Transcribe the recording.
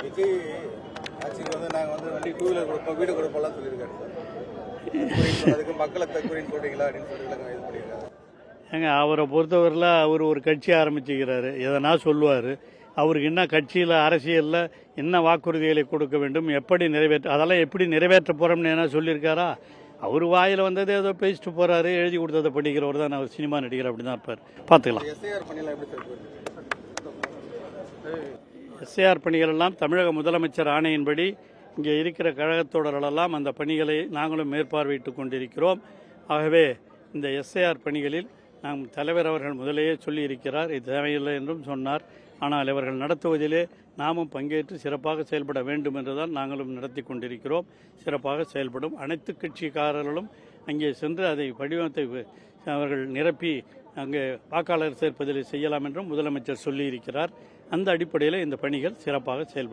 விஜய் ஆட்சிக்கு நாங்கள் வண்டி டூ வீலர் கொடுப்போம், வீடு கொடுப்போம்லாம் சொல்லியிருக்காரு. அதுக்கு மக்களை தற்கொலைன்னு சொல்றீங்களா அப்படின்னு சொல்லிட்டு இது பண்ணியிருக்காரு. ஏங்க அவரை பொறுத்தவரையில் அவர் ஒரு கட்சி ஆரம்பிச்சுக்கிறாரு, எதனா சொல்லுவார். அவருக்கு என்ன கட்சியில் அரசியலில் என்ன வாக்குறுதிகளை கொடுக்க வேண்டும், எப்படி அதெல்லாம் எப்படி நிறைவேற்ற போகிறோம்னு என்ன சொல்லியிருக்காரா? அவர் வாயில் வந்தது ஏதோ பேசிட்டு போகிறாரு, எழுதி கொடுத்ததை படிக்கிறவர் தான். அவர் சினிமா நடிகர் அப்படி தான் இருப்பார். பார்த்துக்கலாம். எஸ்ஐஆர் பணிகள் எல்லாம் தமிழக முதலமைச்சர் ஆணையின்படி இங்கே இருக்கிற கழகத்தோடரெல்லாம் அந்த பணிகளை நாங்களும் மேற்பார்வையிட்டு கொண்டிருக்கிறோம். ஆகவே இந்த எஸ்ஐஆர் பணிகளில் நாம் தலைவர் அவர்கள் முதலேயே சொல்லியிருக்கிறார், இது தேவையில்லை என்றும் சொன்னார். ஆனால் இவர்கள் நடத்துவதிலே நாமும் பங்கேற்று சிறப்பாக செயல்பட வேண்டும் என்றுதான் நாங்களும் நடத்தி கொண்டிருக்கிறோம். சிறப்பாக செயல்படும் அனைத்து கட்சிக்காரர்களும் அங்கே சென்று அதை வடிவத்தை அவர்கள் நிரப்பி அங்கே வாக்காளர் சேர்ப்பதில் செய்யலாம் என்றும் முதலமைச்சர் சொல்லியிருக்கிறார். அந்த அடிப்படையில் இந்த பணிகள் சிறப்பாக செயல்படும்.